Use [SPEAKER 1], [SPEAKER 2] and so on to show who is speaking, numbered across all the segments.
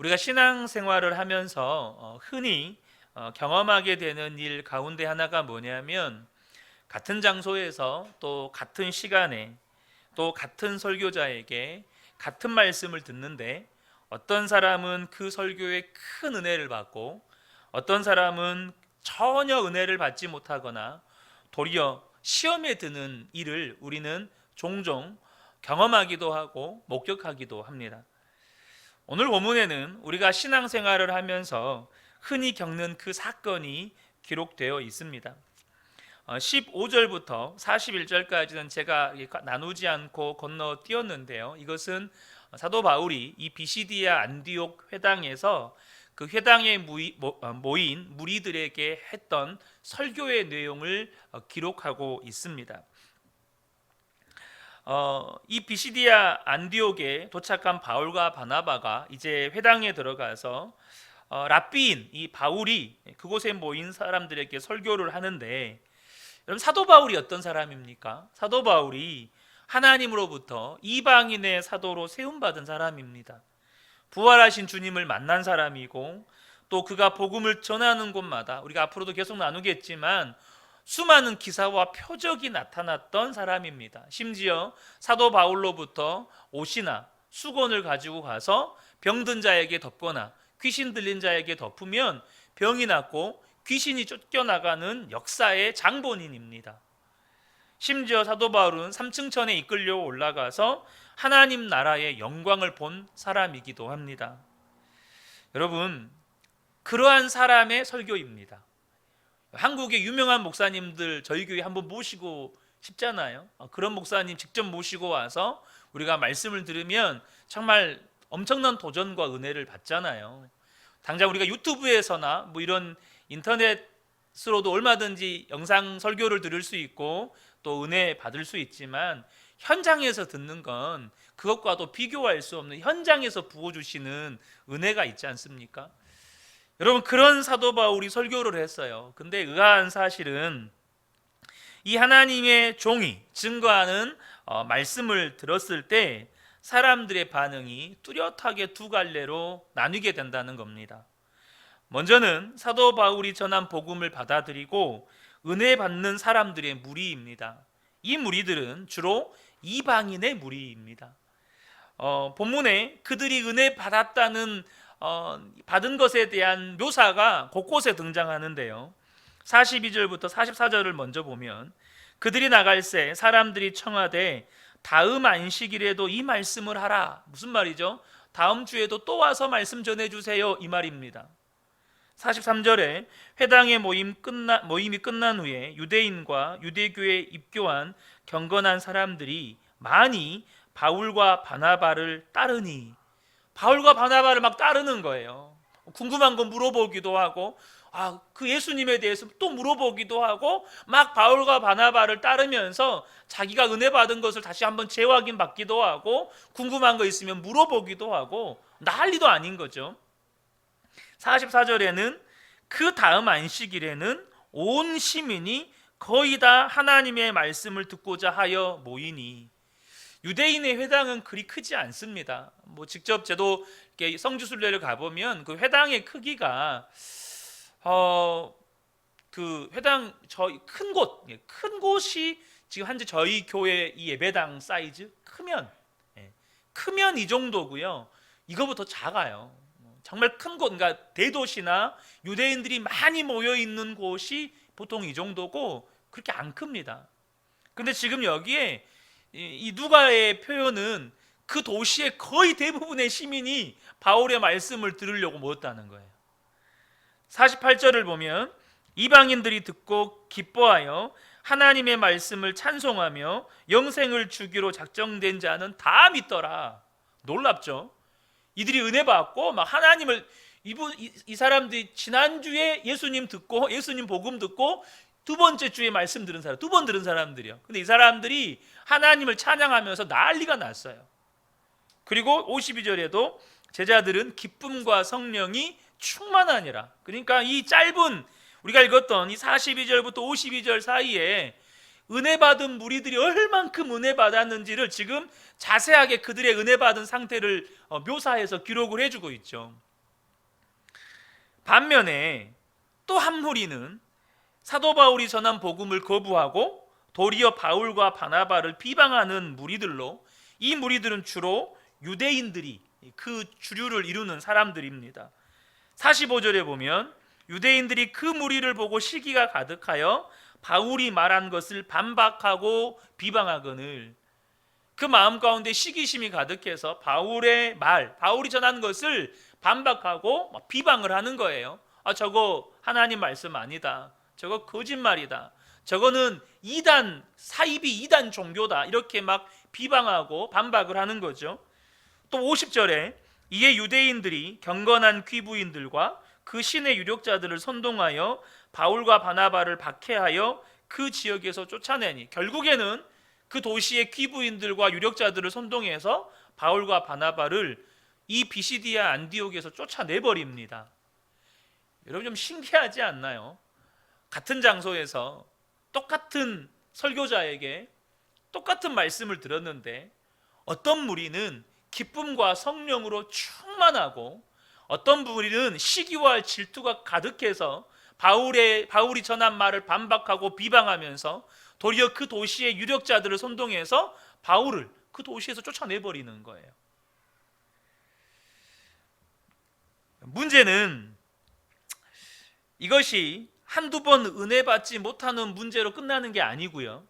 [SPEAKER 1] 우리가 신앙생활을 하면서 흔히 경험하게 되는 일 가운데 하나가 뭐냐면, 같은 장소에서 또 같은 시간에 또 같은 설교자에게 같은 말씀을 듣는데, 어떤 사람은 그 설교에 큰 은혜를 받고 어떤 사람은 전혀 은혜를 받지 못하거나 도리어 시험에 드는 일을 우리는 종종 경험하기도 하고 목격하기도 합니다. 오늘 본문에는 우리가 신앙생활을 하면서 흔히 겪는 그 사건이 기록되어 있습니다. 15절부터 41절까지는 제가 나누지 않고 건너뛰었는데요. 이것은 사도 바울이 이 비시디아 안디옥 회당에서 그 회당에 모인 무리들에게 했던 설교의 내용을 기록하고 있습니다. 이 비시디아 안디옥에 도착한 바울과 바나바가 이제 회당에 들어가서 랍비인 이 바울이 그곳에 모인 사람들에게 설교를 하는데, 여러분, 사도 바울이 어떤 사람입니까? 사도 바울이 하나님으로부터 이방인의 사도로 세움받은 사람입니다. 부활하신 주님을 만난 사람이고, 또 그가 복음을 전하는 곳마다 우리가 앞으로도 계속 나누겠지만 수많은 기사와 표적이 나타났던 사람입니다. 심지어 사도 바울로부터 옷이나 수건을 가지고 가서 병든 자에게 덮거나 귀신 들린 자에게 덮으면 병이 낫고 귀신이 쫓겨나가는 역사의 장본인입니다. 심지어 사도 바울은 3층천에 이끌려 올라가서 하나님 나라의 영광을 본 사람이기도 합니다. 여러분, 그러한 사람의 설교입니다. 한국의 유명한 목사님들 저희 교회 한번 모시고 싶잖아요. 그런 목사님 직접 모시고 와서 우리가 말씀을 들으면 정말 엄청난 도전과 은혜를 받잖아요. 당장 우리가 유튜브에서나 뭐 이런 인터넷으로도 얼마든지 영상 설교를 들을 수 있고 또 은혜 받을 수 있지만, 현장에서 듣는 건 그것과도 비교할 수 없는 현장에서 부어주시는 은혜가 있지 않습니까? 여러분, 그런 사도 바울이 설교를 했어요. 근데 의아한 사실은 이 하나님의 종이 증거하는 말씀을 들었을 때 사람들의 반응이 뚜렷하게 두 갈래로 나뉘게 된다는 겁니다. 먼저는 사도 바울이 전한 복음을 받아들이고 은혜 받는 사람들의 무리입니다. 이 무리들은 주로 이방인의 무리입니다. 본문에 그들이 은혜 받았다는 받은 것에 대한 묘사가 곳곳에 등장하는데요. 42절부터 44절을 먼저 보면, 그들이 나갈새 사람들이 청하되 다음 안식일에도 이 말씀을 하라. 무슨 말이죠? 다음 주에도 또 와서 말씀 전해주세요, 이 말입니다. 43절에 회당의 모임이 끝난 후에 유대인과 유대교에 입교한 경건한 사람들이 많이 바울과 바나바를 따르니, 바울과 바나바를 막 따르는 거예요. 궁금한 거 물어보기도 하고, 그 예수님에 대해서 또 물어보기도 하고, 막 바울과 바나바를 따르면서 자기가 은혜 받은 것을 다시 한번 재확인 받기도 하고, 궁금한 거 있으면 물어보기도 하고, 난리도 아닌 거죠. 44절에는 그 다음 안식일에는 온 시민이 거의 다 하나님의 말씀을 듣고자 하여 모이니, 유대인의 회당은 그리 크지 않습니다. 뭐 직접 저도 성지순례를 가보면 그 회당의 크기가 그 회당 저희 큰 곳이 지금 현재 저희 교회 이 예배당 사이즈 크면 이 정도고요. 이거보다 작아요. 정말 큰 곳, 그러니까 대도시나 유대인들이 많이 모여 있는 곳이 보통 이 정도고 그렇게 안 큽니다. 근데 지금 여기에 이 누가의 표현은 그 도시의 거의 대부분의 시민이 바울의 말씀을 들으려고 모였다는 거예요. 48절을 보면 이방인들이 듣고 기뻐하여 하나님의 말씀을 찬송하며 영생을 주기로 작정된 자는 다 믿더라. 놀랍죠? 이들이 은혜 받고 막 하나님을, 이 사람들이 지난주에 예수님 듣고 예수님 복음 듣고 두 번째 주에 말씀 들은 사람, 두 번 들은 사람들이요. 근데 이 사람들이 하나님을 찬양하면서 난리가 났어요. 그리고 52절에도 제자들은 기쁨과 성령이 충만하니라. 그러니까 이 짧은 우리가 읽었던 이 42절부터 52절 사이에 은혜 받은 무리들이 얼만큼 은혜 받았는지를 지금 자세하게 그들의 은혜 받은 상태를 묘사해서 기록을 해주고 있죠. 반면에 또 한 무리는 사도 바울이 전한 복음을 거부하고 도리어 바울과 바나바를 비방하는 무리들로, 이 무리들은 주로 유대인들이 그 주류를 이루는 사람들입니다. 45절에 보면 유대인들이 그 무리를 보고 시기가 가득하여 바울이 말한 것을 반박하고 비방하거늘, 그 마음 가운데 시기심이 가득해서 바울의 말, 바울이 전한 것을 반박하고 비방을 하는 거예요. 저거 하나님 말씀 아니다, 저거 거짓말이다, 저거는 이단, 사이비 이단 종교다, 이렇게 막 비방하고 반박을 하는 거죠. 또 50절에 이에 유대인들이 경건한 귀부인들과 그 신의 유력자들을 선동하여 바울과 바나바를 박해하여 그 지역에서 쫓아내니, 결국에는 그 도시의 귀부인들과 유력자들을 선동해서 바울과 바나바를 이 비시디아 안디옥에서 쫓아내버립니다. 여러분 좀 신기하지 않나요? 같은 장소에서 똑같은 설교자에게 똑같은 말씀을 들었는데 어떤 무리는 기쁨과 성령으로 충만하고 어떤 무리는 시기와 질투가 가득해서 바울이 전한 말을 반박하고 비방하면서 도리어 그 도시의 유력자들을 선동해서 바울을 그 도시에서 쫓아내버리는 거예요. 문제는 이것이 한두 번 은혜 받지 못하는 문제로 끝나는 게 아니고요,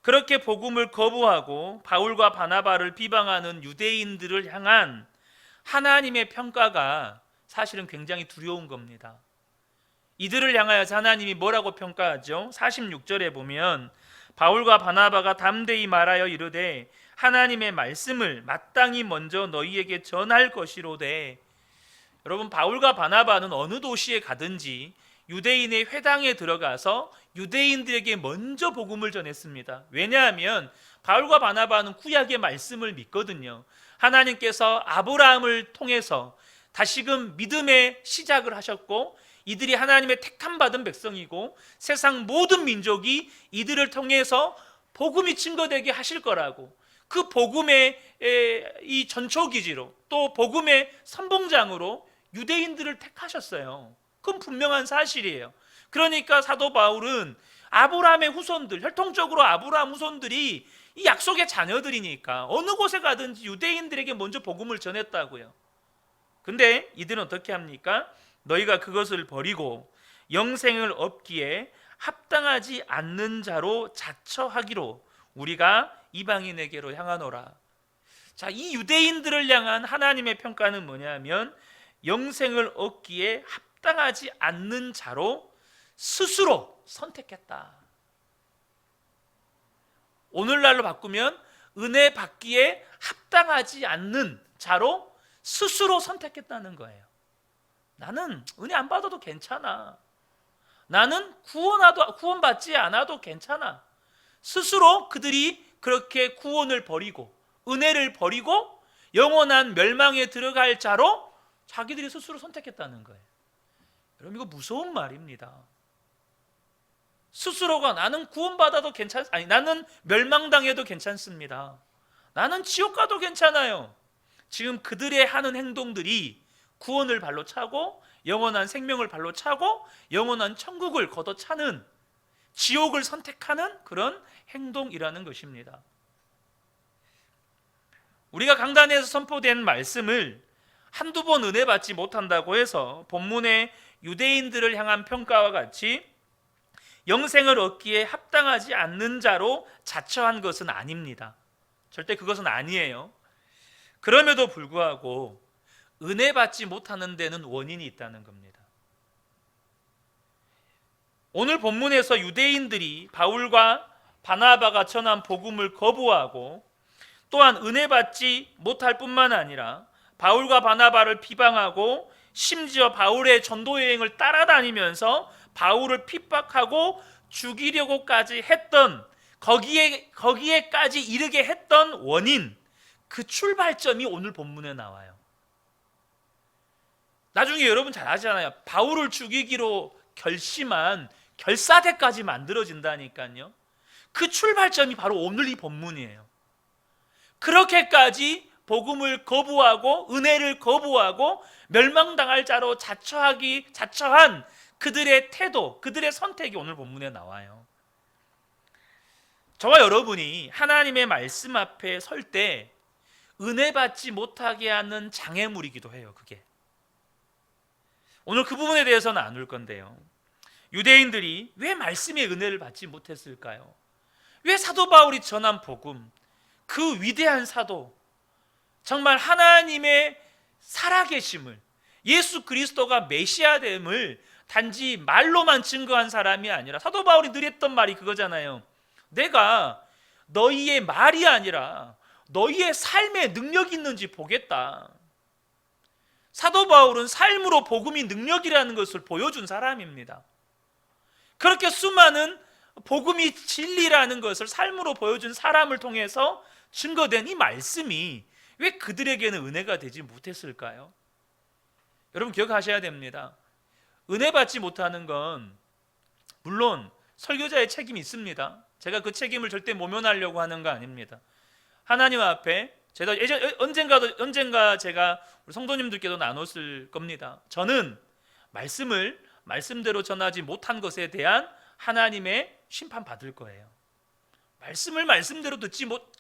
[SPEAKER 1] 그렇게 복음을 거부하고 바울과 바나바를 비방하는 유대인들을 향한 하나님의 평가가 사실은 굉장히 두려운 겁니다. 이들을 향하여서 하나님이 뭐라고 평가하죠? 46절에 보면 바울과 바나바가 담대히 말하여 이르되 하나님의 말씀을 마땅히 먼저 너희에게 전할 것이로되. 여러분, 바울과 바나바는 어느 도시에 가든지 유대인의 회당에 들어가서 유대인들에게 먼저 복음을 전했습니다. 왜냐하면 바울과 바나바는 구약의 말씀을 믿거든요. 하나님께서 아브라함을 통해서 다시금 믿음의 시작을 하셨고 이들이 하나님의 택함 받은 백성이고 세상 모든 민족이 이들을 통해서 복음이 증거되게 하실 거라고, 그 복음의 이 전초기지로 또 복음의 선봉장으로 유대인들을 택하셨어요. 그건 분명한 사실이에요. 그러니까 사도 바울은 아브라함의 후손들, 혈통적으로 아브라함 후손들이 이 약속의 자녀들이니까 어느 곳에 가든지 유대인들에게 먼저 복음을 전했다고요. 근데 이들은 어떻게 합니까? 너희가 그것을 버리고 영생을 얻기에 합당하지 않는 자로 자처하기로 우리가 이방인에게로 향하노라. 자, 이 유대인들을 향한 하나님의 평가는 뭐냐면 영생을 얻기에 합당하지 않는 자로 스스로 선택했다. 오늘날로 바꾸면 은혜 받기에 합당하지 않는 자로 스스로 선택했다는 거예요. 나는 은혜 안 받아도 괜찮아. 나는 구원받지 않아도 괜찮아. 스스로 그들이 그렇게 구원을 버리고 은혜를 버리고 영원한 멸망에 들어갈 자로 자기들이 스스로 선택했다는 거예요. 여러분, 이거 무서운 말입니다. 스스로가 나는 구원받아도 나는 멸망당해도 괜찮습니다, 나는 지옥 가도 괜찮아요. 지금 그들의 하는 행동들이 구원을 발로 차고 영원한 생명을 발로 차고 영원한 천국을 걷어차는, 지옥을 선택하는 그런 행동이라는 것입니다. 우리가 강단에서 선포된 말씀을 한두 번 은혜 받지 못한다고 해서 본문의 유대인들을 향한 평가와 같이 영생을 얻기에 합당하지 않는 자로 자처한 것은 아닙니다. 절대 그것은 아니에요. 그럼에도 불구하고 은혜 받지 못하는 데는 원인이 있다는 겁니다. 오늘 본문에서 유대인들이 바울과 바나바가 전한 복음을 거부하고 또한 은혜 받지 못할 뿐만 아니라 바울과 바나바를 비방하고 심지어 바울의 전도 여행을 따라다니면서 바울을 핍박하고 죽이려고까지 했던, 거기에까지 이르게 했던 원인, 그 출발점이 오늘 본문에 나와요. 나중에 여러분 잘 아시잖아요. 바울을 죽이기로 결심한 결사대까지 만들어진다니까요. 그 출발점이 바로 오늘 이 본문이에요. 그렇게까지 복음을 거부하고 은혜를 거부하고 멸망당할 자로 자처한 그들의 태도, 그들의 선택이 오늘 본문에 나와요. 저와 여러분이 하나님의 말씀 앞에 설 때 은혜 받지 못하게 하는 장애물이기도 해요. 그게 오늘 그 부분에 대해서 나눌 건데요, 유대인들이 왜 말씀의 은혜를 받지 못했을까요? 왜 사도 바울이 전한 복음, 그 위대한 사도, 정말 하나님의 살아계심을, 예수 그리스도가 메시아됨을 단지 말로만 증거한 사람이 아니라, 사도 바울이 늘 했던 말이 그거잖아요. 내가 너희의 말이 아니라 너희의 삶에 능력이 있는지 보겠다. 사도 바울은 삶으로 복음이 능력이라는 것을 보여준 사람입니다. 그렇게 수많은 복음이 진리라는 것을 삶으로 보여준 사람을 통해서 증거된 이 말씀이 왜 그들에게는 은혜가 되지 못했을까요? 여러분 기억하셔야 됩니다. 은혜 받지 못하는 건 물론 설교자의 책임이 있습니다. 제가 그 책임을 절대 모면하려고 하는 거 아닙니다. 하나님 앞에 제가 언젠가 제가 우리 성도님들께도 나눴을 겁니다. 저는 말씀을 말씀대로 전하지 못한 것에 대한 하나님의 심판 받을 거예요. 말씀을 말씀대로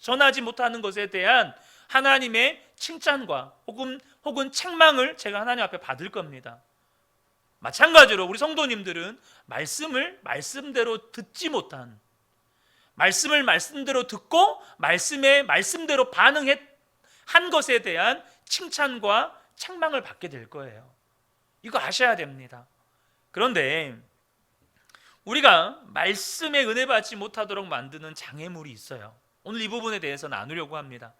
[SPEAKER 1] 전하지 못하는 것에 대한 하나님의 칭찬과 혹은 책망을 제가 하나님 앞에 받을 겁니다. 마찬가지로 우리 성도님들은 말씀을 말씀대로 듣지 못한, 말씀을 말씀대로 듣고 말씀대로 반응한 것에 대한 칭찬과 책망을 받게 될 거예요. 이거 아셔야 됩니다. 그런데 우리가 말씀에 은혜 받지 못하도록 만드는 장애물이 있어요. 오늘 이 부분에 대해서 나누려고 합니다.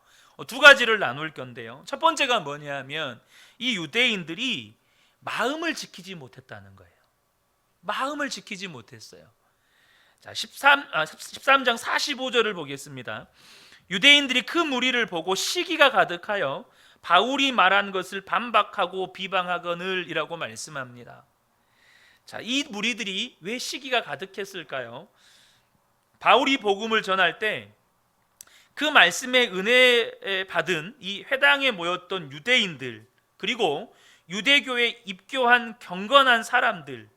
[SPEAKER 1] 두 가지를 나눌 건데요, 첫 번째가 뭐냐면 이 유대인들이 마음을 지키지 못했다는 거예요. 마음을 지키지 못했어요. 자, 13장 45절을 보겠습니다. 유대인들이 그 무리를 보고 시기가 가득하여 바울이 말한 것을 반박하고 비방하거늘 이라고 말씀합니다. 자, 이 무리들이 왜 시기가 가득했을까요? 바울이 복음을 전할 때 그 말씀에 은혜 받은 이 회당에 모였던 유대인들, 그리고 유대교에 입교한 경건한 사람들,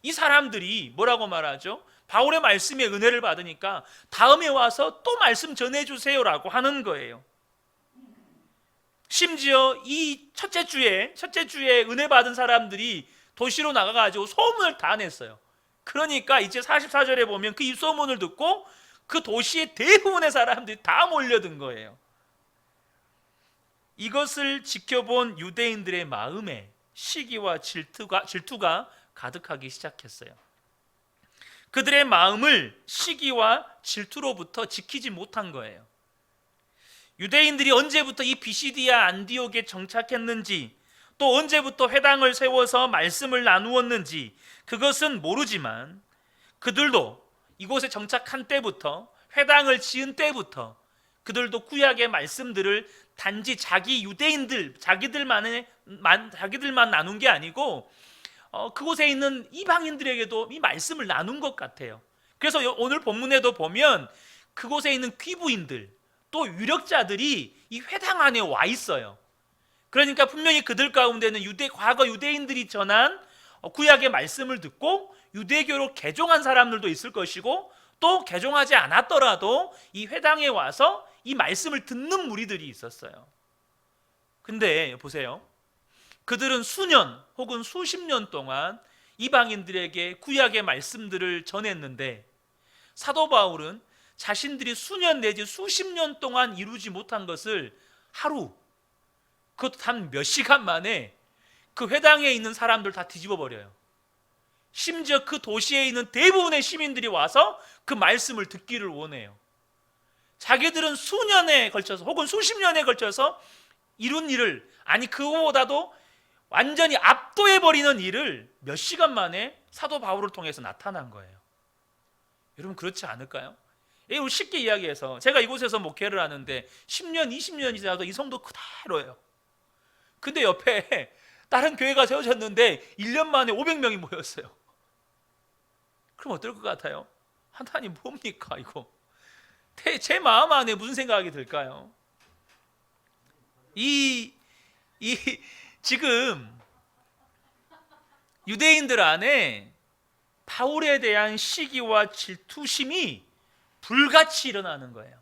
[SPEAKER 1] 이 사람들이 뭐라고 말하죠? 바울의 말씀에 은혜를 받으니까 다음에 와서 또 말씀 전해주세요라고 하는 거예요. 심지어 이 첫째 주에 은혜 받은 사람들이 도시로 나가가지고 소문을 다 냈어요. 그러니까 이제 44절에 보면 그 입소문을 듣고 그 도시의 대부분의 사람들이 다 몰려든 거예요. 이것을 지켜본 유대인들의 마음에 시기와 질투가 가득하기 시작했어요. 그들의 마음을 시기와 질투로부터 지키지 못한 거예요. 유대인들이 언제부터 이 비시디아 안디옥에 정착했는지, 또 언제부터 회당을 세워서 말씀을 나누었는지 그것은 모르지만, 그들도 이곳에 정착한 때부터, 회당을 지은 때부터 그들도 구약의 말씀들을 단지 자기들만 나눈 게 아니고 그곳에 있는 이방인들에게도 이 말씀을 나눈 것 같아요. 그래서 오늘 본문에도 보면 그곳에 있는 귀부인들, 또 유력자들이 이 회당 안에 와 있어요. 그러니까 분명히 그들 가운데는 과거 유대인들이 전한 구약의 말씀을 듣고 유대교로 개종한 사람들도 있을 것이고, 또 개종하지 않았더라도 이 회당에 와서 이 말씀을 듣는 무리들이 있었어요. 근데 보세요, 그들은 수년 혹은 수십 년 동안 이방인들에게 구약의 말씀들을 전했는데, 사도 바울은 자신들이 수년 내지 수십 년 동안 이루지 못한 것을 하루, 그것도 단 몇 시간 만에 그 회당에 있는 사람들 다 뒤집어 버려요. 심지어 그 도시에 있는 대부분의 시민들이 와서 그 말씀을 듣기를 원해요. 자기들은 수년에 걸쳐서 혹은 수십 년에 걸쳐서 이룬 일을, 아니 그거보다도 완전히 압도해버리는 일을 몇 시간 만에 사도 바울을 통해서 나타난 거예요. 여러분 그렇지 않을까요? 우리 쉽게 이야기해서, 제가 이곳에서 목회를 하는데 10년, 20년이 지나도 이 성도 그대로예요. 근데 옆에 다른 교회가 세워졌는데 1년 만에 500명이 모였어요. 그럼 어떨 것 같아요? 하나님 뭡니까 이거? 제 마음 안에 무슨 생각이 들까요? 이 지금 유대인들 안에 바울에 대한 시기와 질투심이 불같이 일어나는 거예요.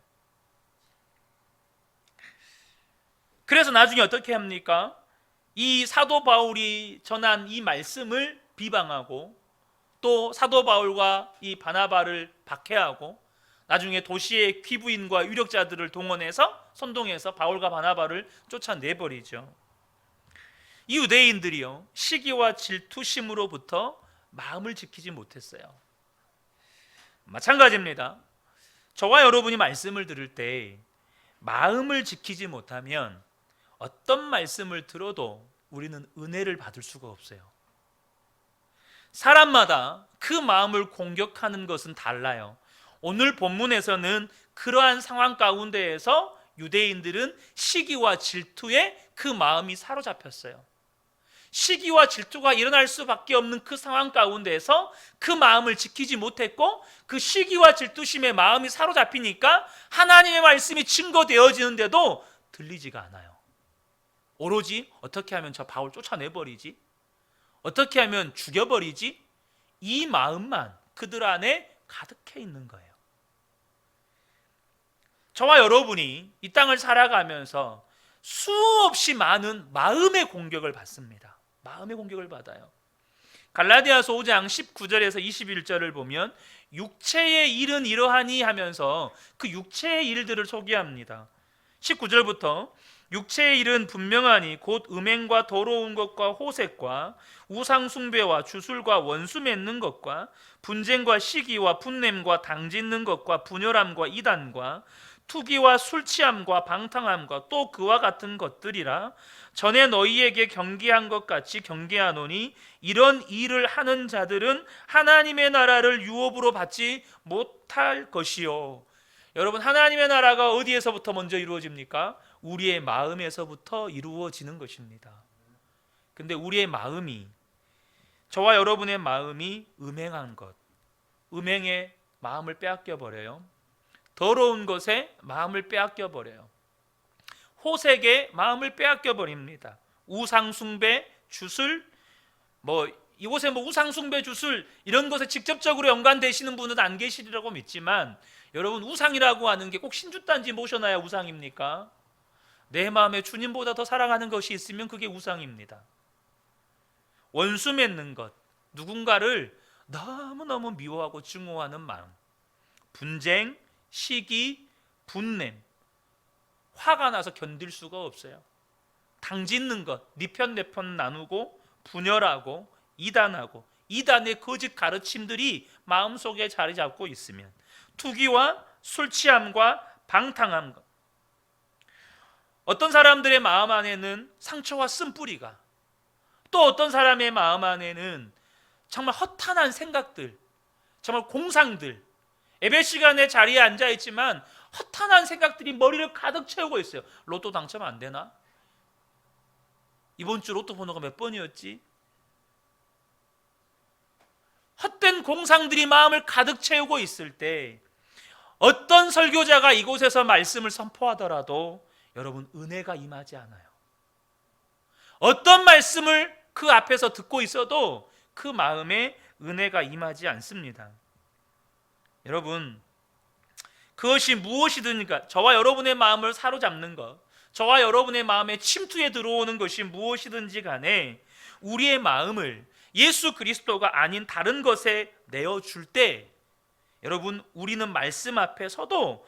[SPEAKER 1] 그래서 나중에 어떻게 합니까? 이 사도 바울이 전한 이 말씀을 비방하고 또 사도 바울과 이 바나바를 박해하고 나중에 도시의 귀부인과 유력자들을 동원해서 선동해서 바울과 바나바를 쫓아내버리죠. 이 유대인들이요, 시기와 질투심으로부터 마음을 지키지 못했어요. 마찬가지입니다. 저와 여러분이 말씀을 들을 때 마음을 지키지 못하면 어떤 말씀을 들어도 우리는 은혜를 받을 수가 없어요. 사람마다 그 마음을 공격하는 것은 달라요. 오늘 본문에서는 그러한 상황 가운데에서 유대인들은 시기와 질투에 그 마음이 사로잡혔어요. 시기와 질투가 일어날 수밖에 없는 그 상황 가운데에서 그 마음을 지키지 못했고 그 시기와 질투심에 마음이 사로잡히니까 하나님의 말씀이 증거되어지는데도 들리지가 않아요. 오로지 어떻게 하면 저 바울 쫓아내버리지? 어떻게 하면 죽여버리지? 이 마음만 그들 안에 가득해 있는 거예요. 저와 여러분이 이 땅을 살아가면서 수없이 많은 마음의 공격을 받습니다. 마음의 공격을 받아요. 갈라디아서 5장 19절에서 21절을 보면 육체의 일은 이러하니 하면서 그 육체의 일들을 소개합니다. 19절부터 육체의 일은 분명하니 곧 음행과 더러운 것과 호색과 우상 숭배와 주술과 원수 맺는 것과 분쟁과 시기와 분냄과 당짓는 것과 분열함과 이단과 투기와 술 취함과 방탕함과 또 그와 같은 것들이라. 전에 너희에게 경계한 것 같이 경계하노니 이런 일을 하는 자들은 하나님의 나라를 유업으로 받지 못할 것이요. 여러분, 하나님의 나라가 어디에서부터 먼저 이루어집니까? 우리의 마음에서부터 이루어지는 것입니다. 근데 우리의 마음이, 저와 여러분의 마음이 음행한 것, 음행에 마음을 빼앗겨 버려요. 더러운 것에 마음을 빼앗겨 버려요. 호색에 마음을 빼앗겨 버립니다. 우상숭배, 주술, 이곳에 우상숭배, 주술 이런 것에 직접적으로 연관되시는 분은 안 계시리라고 믿지만, 여러분, 우상이라고 하는 게 꼭 신주단지 모셔놔야 우상입니까? 내 마음에 주님보다 더 사랑하는 것이 있으면 그게 우상입니다. 원수 맺는 것, 누군가를 너무너무 미워하고 증오하는 마음, 분쟁, 시기, 분냄, 화가 나서 견딜 수가 없어요. 당짓는 것, 네 편 내 편 나누고 분열하고 이단하고 이단의 거짓 가르침들이 마음속에 자리 잡고 있으면, 투기와 술 취함과 방탕함, 어떤 사람들의 마음 안에는 상처와 쓴뿌리가, 또 어떤 사람의 마음 안에는 정말 허탄한 생각들, 정말 공상들, 예배 시간에 자리에 앉아 있지만 허탄한 생각들이 머리를 가득 채우고 있어요. 로또 당첨 안 되나? 이번 주 로또 번호가 몇 번이었지? 헛된 공상들이 마음을 가득 채우고 있을 때 어떤 설교자가 이곳에서 말씀을 선포하더라도 여러분, 은혜가 임하지 않아요. 어떤 말씀을 그 앞에서 듣고 있어도 그 마음에 은혜가 임하지 않습니다. 여러분, 그것이 무엇이든가 저와 여러분의 마음을 사로잡는 것, 저와 여러분의 마음에 침투해 들어오는 것이 무엇이든지 간에 우리의 마음을 예수 그리스도가 아닌 다른 것에 내어줄 때, 여러분, 우리는 말씀 앞에 서도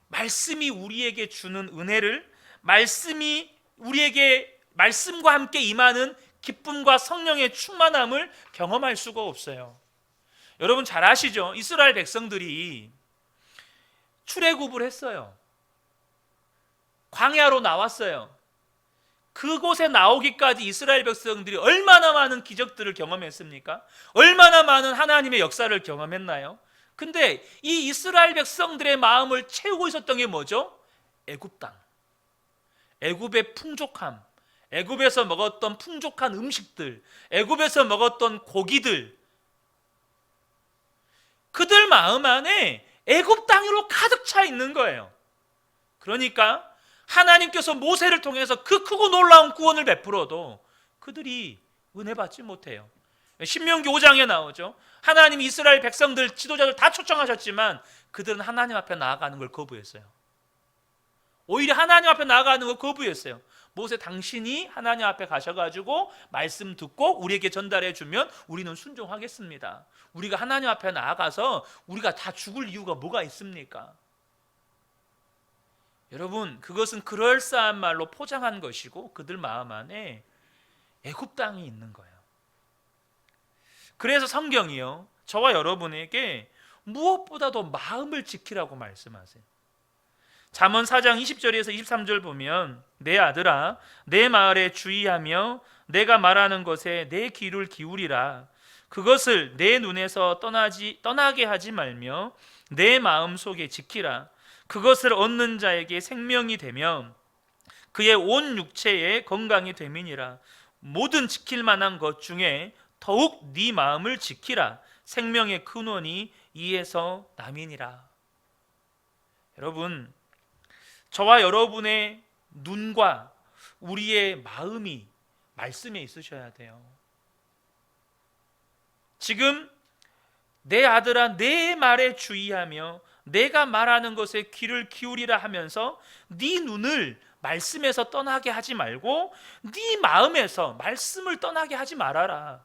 [SPEAKER 1] 말씀이 우리에게 주는 은혜를, 말씀이 우리에게 말씀과 함께 임하는 기쁨과 성령의 충만함을 경험할 수가 없어요. 여러분 잘 아시죠? 이스라엘 백성들이 출애굽을 했어요. 광야로 나왔어요. 그곳에 나오기까지 이스라엘 백성들이 얼마나 많은 기적들을 경험했습니까? 얼마나 많은 하나님의 역사를 경험했나요? 근데 이 이스라엘 백성들의 마음을 채우고 있었던 게 뭐죠? 애굽 땅, 애굽의 풍족함, 애굽에서 먹었던 풍족한 음식들, 애굽에서 먹었던 고기들, 그들 마음 안에 애굽 땅으로 가득 차 있는 거예요. 그러니까 하나님께서 모세를 통해서 그 크고 놀라운 구원을 베풀어도 그들이 은혜 받지 못해요. 신명기 5장에 나오죠. 하나님이 이스라엘 백성들 지도자들 다 초청하셨지만 그들은 하나님 앞에 나아가는 걸 거부했어요. 오히려 하나님 앞에 나아가는 걸 거부했어요. 모세, 당신이 하나님 앞에 가셔가지고 말씀 듣고 우리에게 전달해 주면 우리는 순종하겠습니다. 우리가 하나님 앞에 나아가서 우리가 다 죽을 이유가 뭐가 있습니까? 여러분, 그것은 그럴싸한 말로 포장한 것이고 그들 마음 안에 애굽 땅이 있는 거예요. 그래서 성경이요, 저와 여러분에게 무엇보다도 마음을 지키라고 말씀하세요. 잠언 4장 20절에서 23절 보면, 내 아들아, 내 말에 주의하며 내가 말하는 것에 내 귀를 기울이라. 그것을 내 눈에서 떠나게 하지 말며 내 마음 속에 지키라. 그것을 얻는 자에게 생명이 되며 그의 온 육체에 건강이 됨이니라. 모든 지킬 만한 것 중에 더욱 네 마음을 지키라. 생명의 근원이 이에서 남이니라. 여러분, 저와 여러분의 눈과 우리의 마음이 말씀에 있으셔야 돼요. 지금 내 아들아, 내 말에 주의하며 내가 말하는 것에 귀를 기울이라 하면서 네 눈을 말씀에서 떠나게 하지 말고 네 마음에서 말씀을 떠나게 하지 말아라.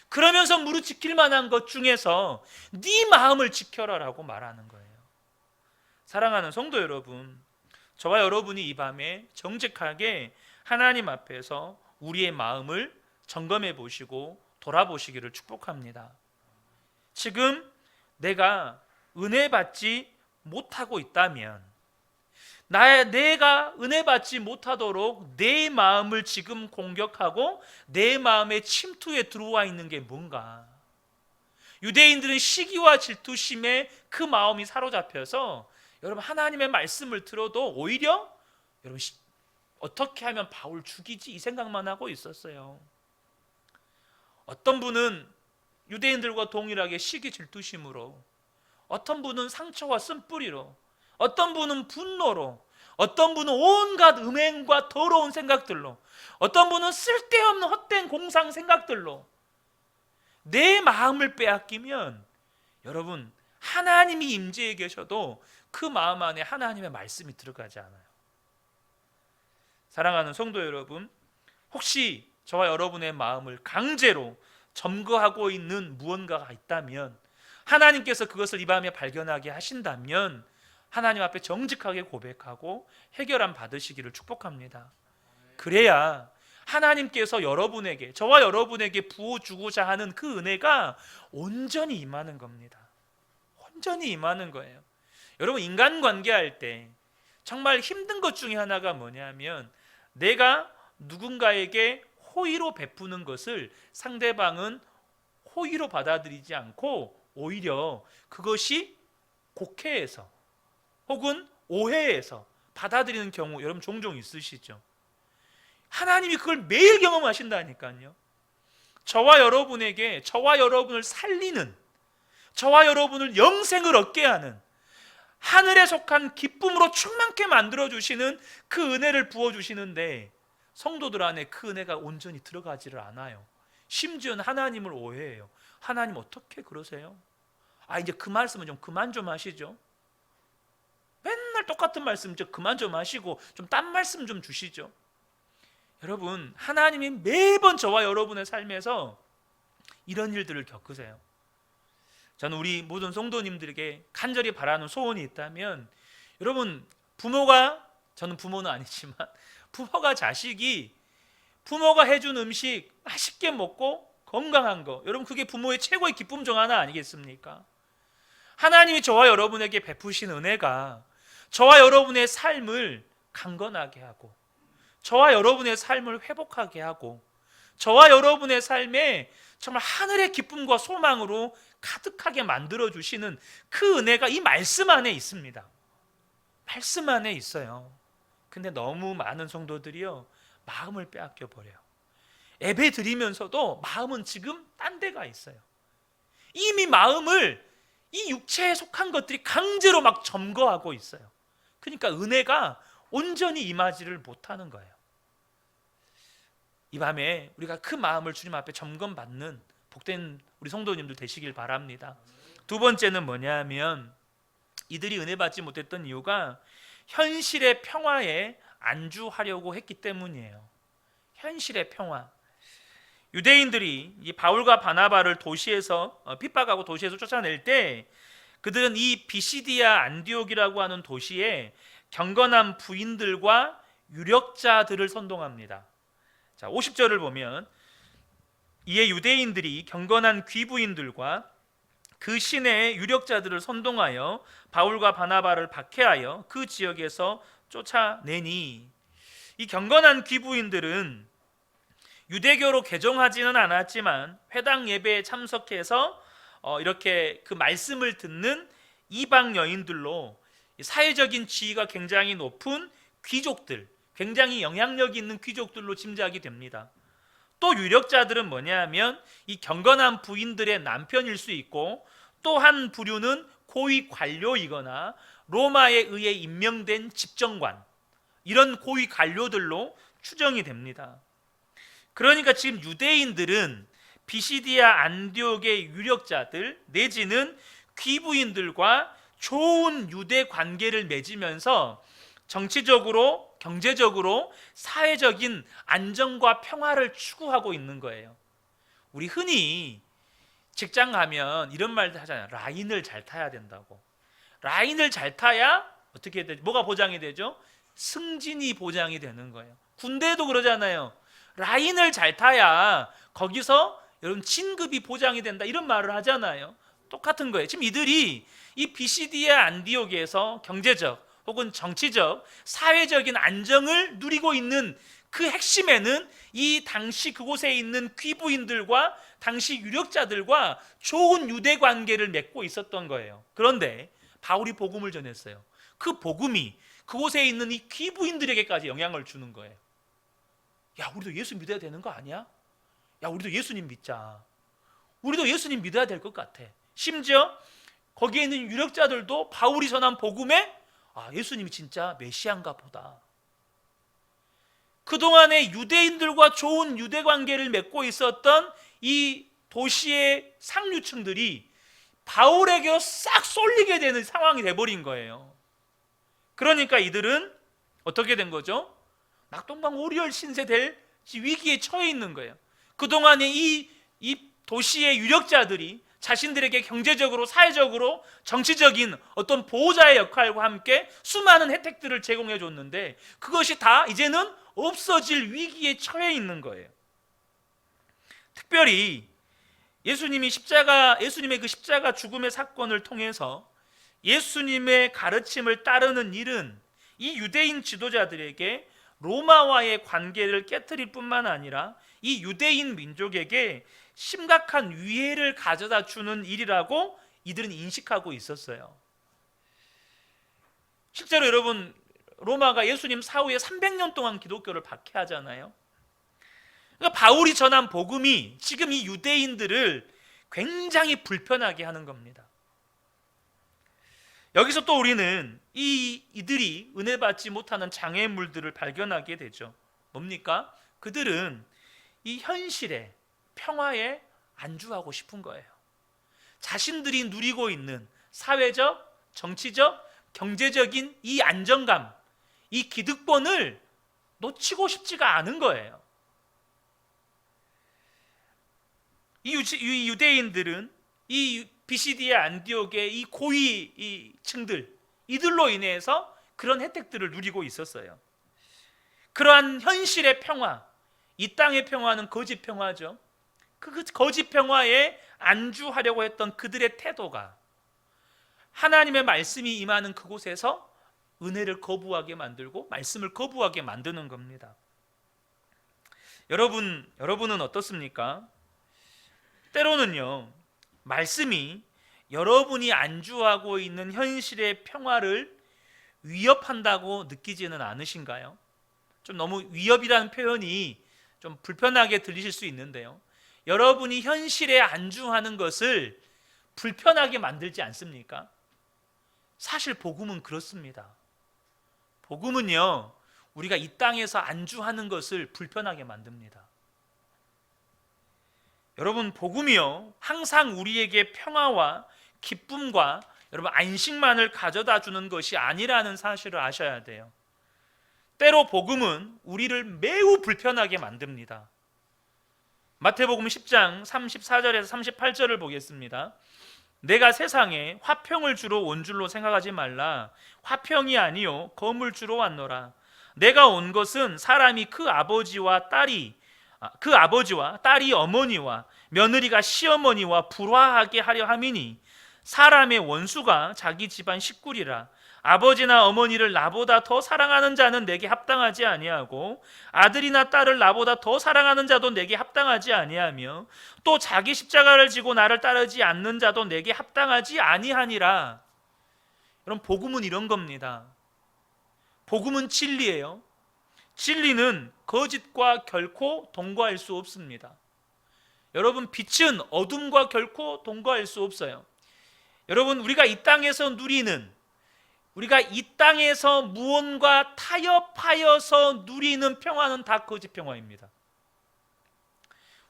[SPEAKER 1] 그러면서 무릇 지킬 만한 것 중에서 네 마음을 지켜라라고 말하는 거예요. 사랑하는 성도 여러분, 저와 여러분이 이 밤에 정직하게 하나님 앞에서 우리의 마음을 점검해 보시고 돌아보시기를 축복합니다. 지금 내가 은혜 받지 못하고 있다면, 내가 은혜 받지 못하도록 내 마음을 지금 공격하고 내 마음의 침투에 들어와 있는 게 뭔가? 유대인들은 시기와 질투심에 그 마음이 사로잡혀서 여러분, 하나님의 말씀을 들어도 오히려 여러분, 어떻게 하면 바울 죽이지 이 생각만 하고 있었어요. 어떤 분은 유대인들과 동일하게 시기 질투심으로, 어떤 분은 상처와 쓴뿌리로, 어떤 분은 분노로, 어떤 분은 온갖 음행과 더러운 생각들로, 어떤 분은 쓸데없는 헛된 공상 생각들로 내 마음을 빼앗기면 여러분, 하나님이 임재해 계셔도 그 마음 안에 하나님의 말씀이 들어가지 않아요. 사랑하는 성도 여러분, 혹시 저와 여러분의 마음을 강제로 점거하고 있는 무언가가 있다면, 하나님께서 그것을 이 밤에 발견하게 하신다면 하나님 앞에 정직하게 고백하고 해결함 받으시기를 축복합니다. 그래야 하나님께서 여러분에게, 저와 여러분에게 부어주고자 하는 그 은혜가 온전히 임하는 겁니다. 온전히 임하는 거예요. 여러분, 인간관계할 때 정말 힘든 것 중에 하나가 뭐냐면, 내가 누군가에게 호의로 베푸는 것을 상대방은 호의로 받아들이지 않고 오히려 그것이 곡해해서 혹은 오해해서 받아들이는 경우 여러분 종종 있으시죠. 하나님이 그걸 매일 경험하신다니까요. 저와 여러분에게, 저와 여러분을 살리는, 저와 여러분을 영생을 얻게 하는, 하늘에 속한 기쁨으로 충만케 만들어주시는 그 은혜를 부어주시는데 성도들 안에 그 은혜가 온전히 들어가지를 않아요. 심지어는 하나님을 오해해요. 하나님 어떻게 그러세요? 이제 그 말씀은 좀 그만 좀 하시죠. 맨날 똑같은 말씀 좀 그만 좀 하시고 좀 딴 말씀 좀 주시죠. 여러분, 하나님이 매번 저와 여러분의 삶에서 이런 일들을 겪으세요. 저는 우리 모든 성도님들에게 간절히 바라는 소원이 있다면, 여러분, 부모가, 저는 부모는 아니지만 부모가 자식이, 부모가 해준 음식 맛있게 먹고 건강한 거, 여러분 그게 부모의 최고의 기쁨 중 하나 아니겠습니까? 하나님이 저와 여러분에게 베푸신 은혜가 저와 여러분의 삶을 강건하게 하고, 저와 여러분의 삶을 회복하게 하고, 저와 여러분의 삶에 정말 하늘의 기쁨과 소망으로 가득하게 만들어주시는 그 은혜가 이 말씀 안에 있습니다. 말씀 안에 있어요. 근데 너무 많은 성도들이요, 마음을 빼앗겨 버려요. 예배 드리면서도 마음은 지금 딴 데가 있어요. 이미 마음을 이 육체에 속한 것들이 강제로 막 점거하고 있어요. 그러니까 은혜가 온전히 임하지를 못하는 거예요. 이 밤에 우리가 그 마음을 주님 앞에 점검받는 복된 우리 성도님들 되시길 바랍니다. 두 번째는 뭐냐면 이들이 은혜 받지 못했던 이유가 현실의 평화에 안주하려고 했기 때문이에요. 현실의 평화. 유대인들이 이 바울과 바나바를 도시에서 핍박하고 도시에서 쫓아낼 때 그들은 이 비시디아 안디옥이라고 하는 도시에 경건한 부인들과 유력자들을 선동합니다. 자, 50절을 보면 이에 유대인들이 경건한 귀부인들과 그 시내의 유력자들을 선동하여 바울과 바나바를 박해하여 그 지역에서 쫓아내니, 이 경건한 귀부인들은 유대교로 개종하지는 않았지만 회당 예배에 참석해서 이렇게 그 말씀을 듣는 이방 여인들로 사회적인 지위가 굉장히 높은 귀족들, 굉장히 영향력 있는 귀족들로 짐작이 됩니다. 또 유력자들은 뭐냐면 이 경건한 부인들의 남편일 수 있고, 또 한 부류는 고위 관료이거나 로마에 의해 임명된 집정관, 이런 고위 관료들로 추정이 됩니다. 그러니까 지금 유대인들은 비시디아 안디옥의 유력자들 내지는 귀부인들과 좋은 유대 관계를 맺으면서 정치적으로, 경제적으로, 사회적인 안정과 평화를 추구하고 있는 거예요. 우리 흔히 직장 가면 이런 말들 하잖아요. 라인을 잘 타야 된다고. 라인을 잘 타야 어떻게 되죠? 뭐가 보장이 되죠? 승진이 보장이 되는 거예요. 군대도 그러잖아요. 라인을 잘 타야 거기서 여러분 진급이 보장이 된다, 이런 말을 하잖아요. 똑같은 거예요. 지금 이들이 이 비시디아 안디옥에서 경제적 혹은 정치적, 사회적인 안정을 누리고 있는 그 핵심에는 이 당시 그곳에 있는 귀부인들과 당시 유력자들과 좋은 유대 관계를 맺고 있었던 거예요. 그런데 바울이 복음을 전했어요. 그 복음이 그곳에 있는 이 귀부인들에게까지 영향을 주는 거예요. 야, 우리도 예수 믿어야 되는 거 아니야? 야, 우리도 예수님 믿자. 우리도 예수님 믿어야 될 것 같아. 심지어 거기에 있는 유력자들도 바울이 전한 복음에 예수님이 진짜 메시아인가 보다. 그동안에 유대인들과 좋은 유대 관계를 맺고 있었던 이 도시의 상류층들이 바울에게 싹 쏠리게 되는 상황이 돼버린 거예요. 그러니까 이들은 어떻게 된 거죠? 낙동강 오리열 신세 될 위기에 처해 있는 거예요. 그동안에 이 도시의 유력자들이 자신들에게 경제적으로, 사회적으로, 정치적인 어떤 보호자의 역할과 함께 수많은 혜택들을 제공해 줬는데 그것이 다 이제는 없어질 위기에 처해 있는 거예요. 특별히 예수님의 그 십자가 죽음의 사건을 통해서 예수님의 가르침을 따르는 일은 이 유대인 지도자들에게 로마와의 관계를 깨트릴 뿐만 아니라 이 유대인 민족에게 심각한 위해를 가져다 주는 일이라고 이들은 인식하고 있었어요. 실제로 여러분, 로마가 예수님 사후에 300년 동안 기독교를 박해하잖아요. 그러니까 바울이 전한 복음이 지금 이 유대인들을 굉장히 불편하게 하는 겁니다. 여기서 또 우리는 이들이 은혜 받지 못하는 장애물들을 발견하게 되죠. 뭡니까? 그들은 이 현실의 평화에 안주하고 싶은 거예요. 자신들이 누리고 있는 사회적, 정치적, 경제적인 이 안정감, 이 기득권을 놓치고 싶지가 않은 거예요. 이 유대인들은 이 비시디아 안디옥의 이 고위층들, 이들로 인해서 그런 혜택들을 누리고 있었어요. 그러한 현실의 평화, 이 땅의 평화는 거짓 평화죠. 그 거짓 평화에 안주하려고 했던 그들의 태도가 하나님의 말씀이 임하는 그곳에서 은혜를 거부하게 만들고 말씀을 거부하게 만드는 겁니다. 여러분은 어떻습니까? 때로는요, 말씀이 여러분이 안주하고 있는 현실의 평화를 위협한다고 느끼지는 않으신가요? 좀 너무 위협이라는 표현이 좀 불편하게 들리실 수 있는데요, 여러분이 현실에 안주하는 것을 불편하게 만들지 않습니까? 사실 복음은 그렇습니다. 복음은요, 우리가 이 땅에서 안주하는 것을 불편하게 만듭니다. 여러분, 복음이요, 항상 우리에게 평화와 기쁨과 여러분 안식만을 가져다 주는 것이 아니라는 사실을 아셔야 돼요. 때로 복음은 우리를 매우 불편하게 만듭니다. 마태복음 10장 34절에서 38절을 보겠습니다. 내가 세상에 화평을 주러 온 줄로 생각하지 말라. 화평이 아니요 검을 주러 왔노라. 내가 온 것은 사람이 그 아버지와 딸이 어머니와 며느리가 시어머니와 불화하게 하려 함이니 사람의 원수가 자기 집안 식구리라. 아버지나 어머니를 나보다 더 사랑하는 자는 내게 합당하지 아니하고 아들이나 딸을 나보다 더 사랑하는 자도 내게 합당하지 아니하며 또 자기 십자가를 지고 나를 따르지 않는 자도 내게 합당하지 아니하니라. 여러분, 복음은 이런 겁니다. 복음은 진리예요. 진리는 거짓과 결코 동거할 수 없습니다. 여러분, 빛은 어둠과 결코 동거할 수 없어요. 여러분, 우리가 이 땅에서 무언가 타협하여서 누리는 평화는 다 거짓 평화입니다.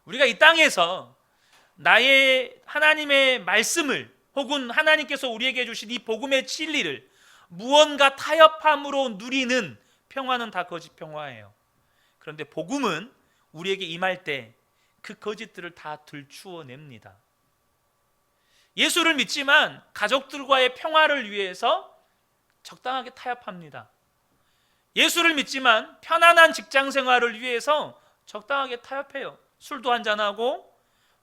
[SPEAKER 1] 우리가 이 땅에서 나의 하나님의 말씀을 혹은 하나님께서 우리에게 주신 이 복음의 진리를 무언가 타협함으로 누리는 평화는 다 거짓 평화예요. 그런데 복음은 우리에게 임할 때 그 거짓들을 다 들추어냅니다. 예수를 믿지만 가족들과의 평화를 위해서 적당하게 타협합니다. 예수를 믿지만 편안한 직장 생활을 위해서 적당하게 타협해요. 술도 한잔하고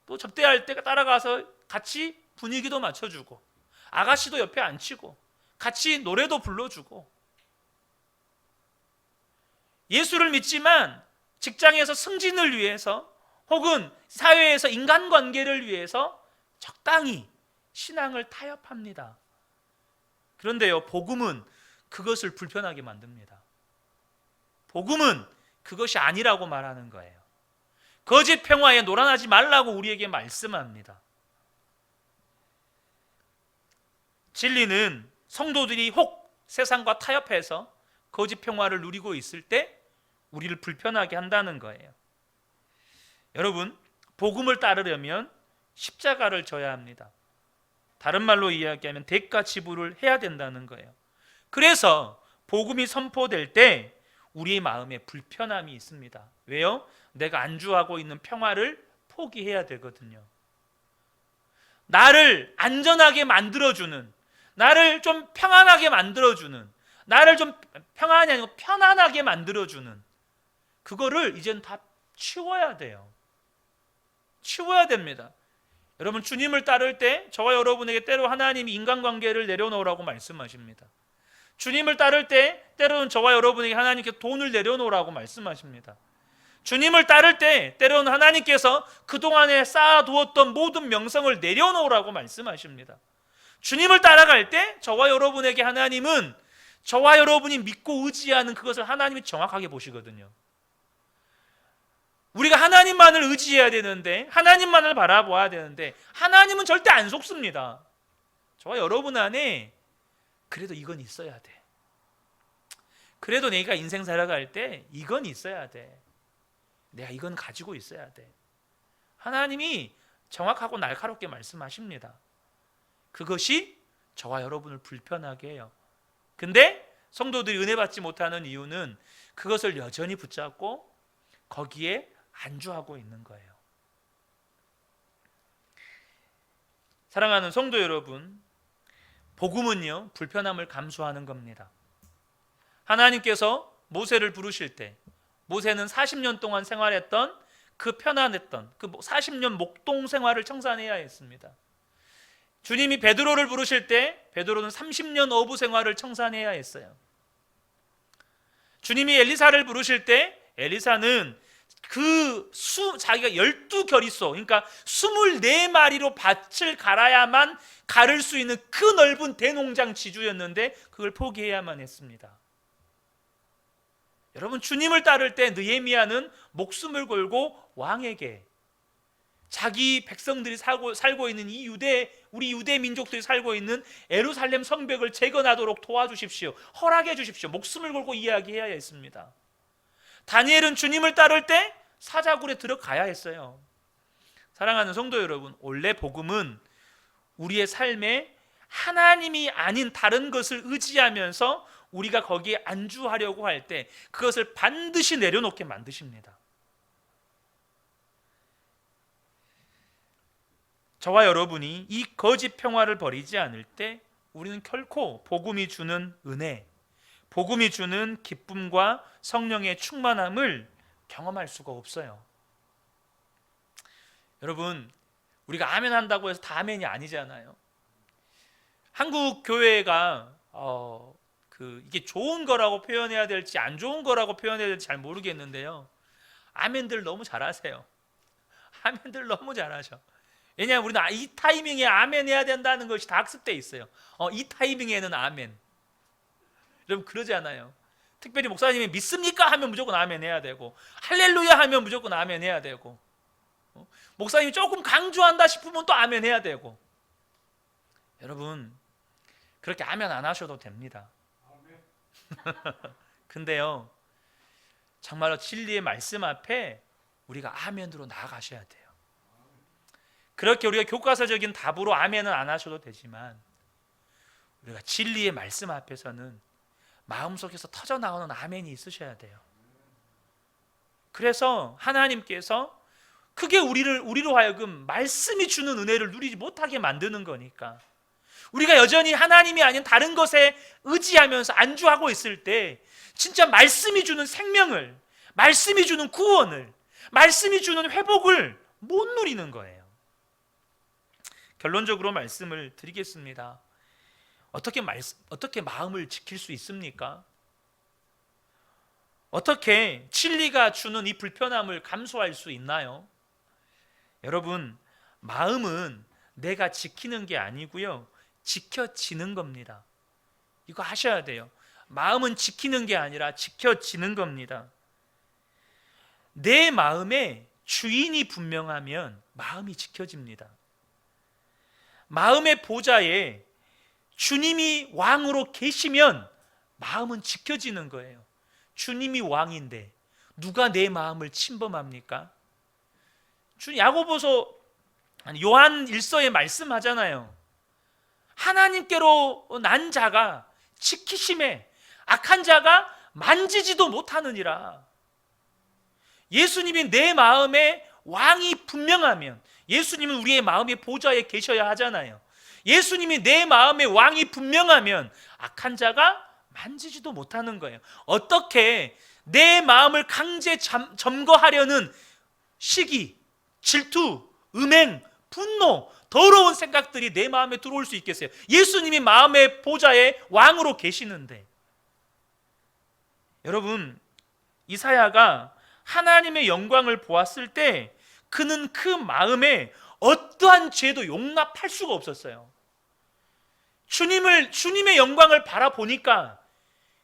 [SPEAKER 1] 또 접대할 때 따라가서 같이 분위기도 맞춰주고 아가씨도 옆에 앉히고 같이 노래도 불러주고, 예수를 믿지만 직장에서 승진을 위해서 혹은 사회에서 인간관계를 위해서 적당히 신앙을 타협합니다. 그런데요, 복음은 그것을 불편하게 만듭니다. 복음은 그것이 아니라고 말하는 거예요. 거짓 평화에 놀아나지 말라고 우리에게 말씀합니다. 진리는 성도들이 혹 세상과 타협해서 거짓 평화를 누리고 있을 때 우리를 불편하게 한다는 거예요. 여러분, 복음을 따르려면 십자가를 져야 합니다. 다른 말로 이야기하면 대가 지불을 해야 된다는 거예요. 그래서 복음이 선포될 때 우리의 마음에 불편함이 있습니다. 왜요? 내가 안주하고 있는 평화를 포기해야 되거든요. 나를 안전하게 만들어주는, 나를 좀 평안하게 만들어주는, 나를 좀 평안이 아니고 편안하게 만들어주는 그거를 이젠 다 치워야 돼요. 치워야 됩니다. 여러분, 주님을 따를 때 저와 여러분에게 때로 하나님이 인간관계를 내려놓으라고 말씀하십니다. 주님을 따를 때 때로는 저와 여러분에게 하나님께 돈을 내려놓으라고 말씀하십니다. 주님을 따를 때 때로는 하나님께서 그동안에 쌓아두었던 모든 명성을 내려놓으라고 말씀하십니다. 주님을 따라갈 때 저와 여러분에게 하나님은 저와 여러분이 믿고 의지하는 그것을 하나님이 정확하게 보시거든요. 우리가 하나님만을 의지해야 되는데, 하나님만을 바라봐야 되는데 하나님은 절대 안 속습니다. 저와 여러분 안에 그래도 이건 있어야 돼. 그래도 내가 인생 살아갈 때 이건 있어야 돼. 내가 이건 가지고 있어야 돼. 하나님이 정확하고 날카롭게 말씀하십니다. 그것이 저와 여러분을 불편하게 해요. 근데 성도들이 은혜 받지 못하는 이유는 그것을 여전히 붙잡고 거기에 안주하고 있는 거예요. 사랑하는 성도 여러분, 복음은요, 불편함을 감수하는 겁니다. 하나님께서 모세를 부르실 때 모세는 40년 동안 생활했던 그 편안했던 그 40년 목동 생활을 청산해야 했습니다. 주님이 베드로를 부르실 때 베드로는 30년 어부 생활을 청산해야 했어요. 주님이 엘리사를 부르실 때 엘리사는 자기가 12겨리소, 그러니까 24마리로 밭을 갈아야만 가를 수 있는 그 넓은 대농장 지주였는데 그걸 포기해야만 했습니다. 여러분, 주님을 따를 때 느헤미야는 목숨을 걸고 왕에게 자기 백성들이 살고 있는 우리 유대 민족들이 살고 있는 예루살렘 성벽을 재건하도록 도와주십시오. 허락해 주십시오. 목숨을 걸고 이야기해야 했습니다. 다니엘은 주님을 따를 때 사자굴에 들어가야 했어요. 사랑하는 성도 여러분, 원래 복음은 우리의 삶에 하나님이 아닌 다른 것을 의지하면서 우리가 거기에 안주하려고 할 때 그것을 반드시 내려놓게 만드십니다. 저와 여러분이 이 거짓 평화를 버리지 않을 때 우리는 결코 복음이 주는 은혜, 복음이 주는 기쁨과 성령의 충만함을 경험할 수가 없어요. 여러분, 우리가 아멘 한다고 해서 다 아멘이 아니잖아요. 한국 교회가 이게 좋은 거라고 표현해야 될지 안 좋은 거라고 표현해야 될지 잘 모르겠는데요, 아멘들 너무 잘하세요. 아멘들 너무 잘하셔. 왜냐하면 우리는 이 타이밍에 아멘 해야 된다는 것이 다 학습돼 있어요. 이 타이밍에는 아멘. 여러분 그러지 않아요. 특별히 목사님이 믿습니까? 하면 무조건 아멘 해야 되고, 할렐루야 하면 무조건 아멘 해야 되고, 목사님이 조금 강조한다 싶으면 또 아멘 해야 되고. 여러분 그렇게 아멘 안 하셔도 됩니다. 근데요, 정말로 진리의 말씀 앞에 우리가 아멘으로 나아가셔야 돼요. 그렇게 우리가 교과서적인 답으로 아멘은 안 하셔도 되지만, 우리가 진리의 말씀 앞에서는 마음속에서 터져나오는 아멘이 있으셔야 돼요. 그래서 하나님께서 그게 우리로 하여금 말씀이 주는 은혜를 누리지 못하게 만드는 거니까, 우리가 여전히 하나님이 아닌 다른 것에 의지하면서 안주하고 있을 때 진짜 말씀이 주는 생명을, 말씀이 주는 구원을, 말씀이 주는 회복을 못 누리는 거예요. 결론적으로 말씀을 드리겠습니다. 어떻게 마음을 지킬 수 있습니까? 어떻게 진리가 주는 이 불편함을 감수할 수 있나요? 여러분, 마음은 내가 지키는 게 아니고요, 지켜지는 겁니다. 이거 하셔야 돼요. 마음은 지키는 게 아니라 지켜지는 겁니다. 내 마음에 주인이 분명하면 마음이 지켜집니다. 마음의 보좌에 주님이 왕으로 계시면 마음은 지켜지는 거예요. 주님이 왕인데 누가 내 마음을 침범합니까? 야고보서 요한 1서에 말씀하잖아요. 하나님께로 난 자가 지키심에 악한 자가 만지지도 못하느니라. 예수님이 내 마음에 왕이 분명하면, 예수님은 우리의 마음의 보좌에 계셔야 하잖아요. 예수님이 내 마음에 왕이 분명하면 악한 자가 만지지도 못하는 거예요. 어떻게 내 마음을 강제 점거하려는 시기, 질투, 음행, 분노, 더러운 생각들이 내 마음에 들어올 수 있겠어요? 예수님이 마음의 보좌에 왕으로 계시는데. 여러분, 이사야가 하나님의 영광을 보았을 때 그는 그 마음에 어떠한 죄도 용납할 수가 없었어요. 주님의 영광을 바라보니까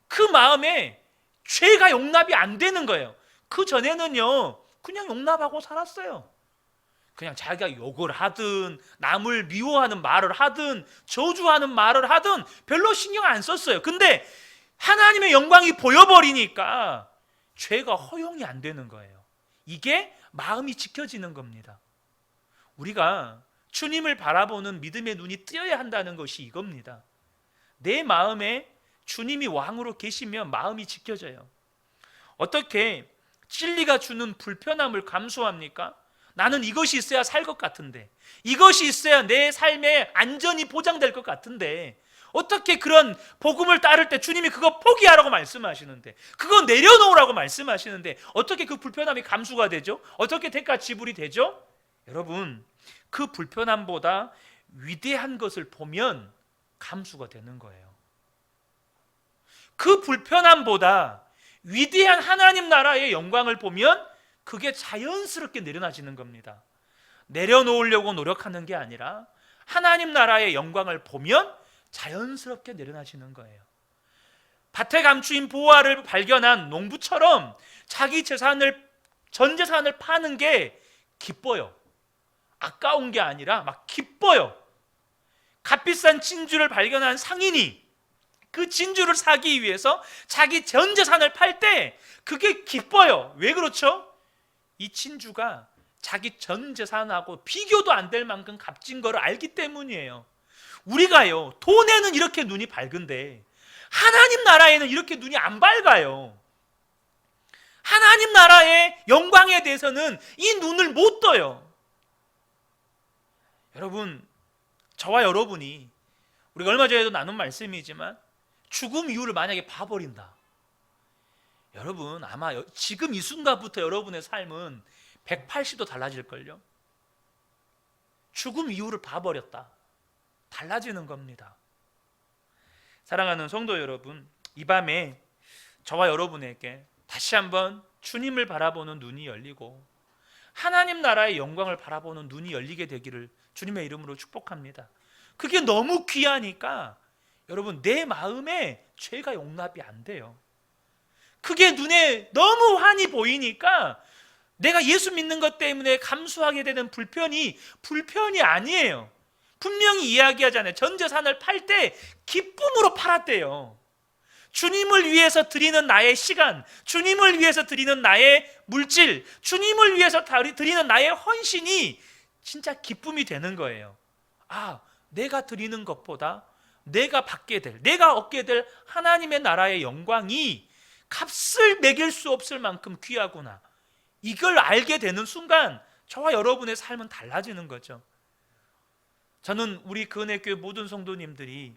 [SPEAKER 1] 그 마음에 죄가 용납이 안 되는 거예요. 그 전에는요, 그냥 용납하고 살았어요. 그냥 자기가 욕을 하든 남을 미워하는 말을 하든 저주하는 말을 하든 별로 신경 안 썼어요. 근데 하나님의 영광이 보여버리니까 죄가 허용이 안 되는 거예요. 이게 마음이 지켜지는 겁니다. 우리가 주님을 바라보는 믿음의 눈이 뜨여야 한다는 것이 이겁니다. 내 마음에 주님이 왕으로 계시면 마음이 지켜져요. 어떻게 진리가 주는 불편함을 감수합니까? 나는 이것이 있어야 살 것 같은데, 이것이 있어야 내 삶의 안전이 보장될 것 같은데, 어떻게 그런 복음을 따를 때 주님이 그거 포기하라고 말씀하시는데, 그거 내려놓으라고 말씀하시는데 어떻게 그 불편함이 감수가 되죠? 어떻게 대가 지불이 되죠? 여러분, 그 불편함보다 위대한 것을 보면 감수가 되는 거예요. 그 불편함보다 위대한 하나님 나라의 영광을 보면 그게 자연스럽게 내려놔지는 겁니다. 내려놓으려고 노력하는 게 아니라 하나님 나라의 영광을 보면 자연스럽게 내려놔지는 거예요. 밭에 감추인 보화를 발견한 농부처럼 자기 전 재산을 파는 게 기뻐요. 아까운 게 아니라 막 기뻐요. 값비싼 진주를 발견한 상인이 그 진주를 사기 위해서 자기 전 재산을 팔 때 그게 기뻐요. 왜 그렇죠? 이 진주가 자기 전 재산하고 비교도 안 될 만큼 값진 거를 알기 때문이에요. 우리가요, 돈에는 이렇게 눈이 밝은데 하나님 나라에는 이렇게 눈이 안 밝아요. 하나님 나라의 영광에 대해서는 이 눈을 못 떠요. 여러분, 저와 여러분이, 우리가 얼마 전에도 나눈 말씀이지만 죽음 이후를 만약에 봐버린다, 여러분 아마 지금 이 순간부터 여러분의 삶은 180도 달라질걸요. 죽음 이후를 봐버렸다, 달라지는 겁니다. 사랑하는 성도 여러분, 이 밤에 저와 여러분에게 다시 한번 주님을 바라보는 눈이 열리고 하나님 나라의 영광을 바라보는 눈이 열리게 되기를 주님의 이름으로 축복합니다. 그게 너무 귀하니까 여러분, 내 마음에 죄가 용납이 안 돼요. 그게 눈에 너무 환히 보이니까 내가 예수 믿는 것 때문에 감수하게 되는 불편이 아니에요. 분명히 이야기하잖아요. 전 재산을 팔 때 기쁨으로 팔았대요. 주님을 위해서 드리는 나의 시간, 주님을 위해서 드리는 나의 물질, 주님을 위해서 드리는 나의 헌신이 진짜 기쁨이 되는 거예요. 아, 내가 드리는 것보다 내가 받게 될, 내가 얻게 될 하나님의 나라의 영광이 값을 매길 수 없을 만큼 귀하구나, 이걸 알게 되는 순간 저와 여러분의 삶은 달라지는 거죠. 저는 우리 그은혜교회 모든 성도님들이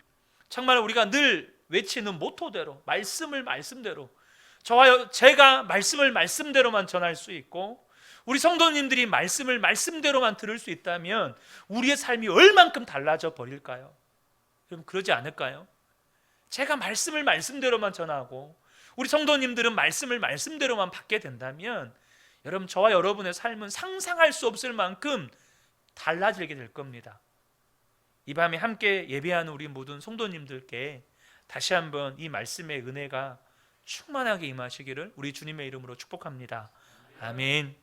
[SPEAKER 1] 정말 우리가 늘 외치는 모토대로, 말씀을 말씀대로, 제가 말씀을 말씀대로만 전할 수 있고 우리 성도님들이 말씀을 말씀대로만 들을 수 있다면 우리의 삶이 얼만큼 달라져 버릴까요? 여러분, 그러지 않을까요? 제가 말씀을 말씀대로만 전하고 우리 성도님들은 말씀을 말씀대로만 받게 된다면 여러분, 저와 여러분의 삶은 상상할 수 없을 만큼 달라지게 될 겁니다. 이 밤에 함께 예배하는 우리 모든 성도님들께 다시 한번 이 말씀의 은혜가 충만하게 임하시기를 우리 주님의 이름으로 축복합니다. 아멘.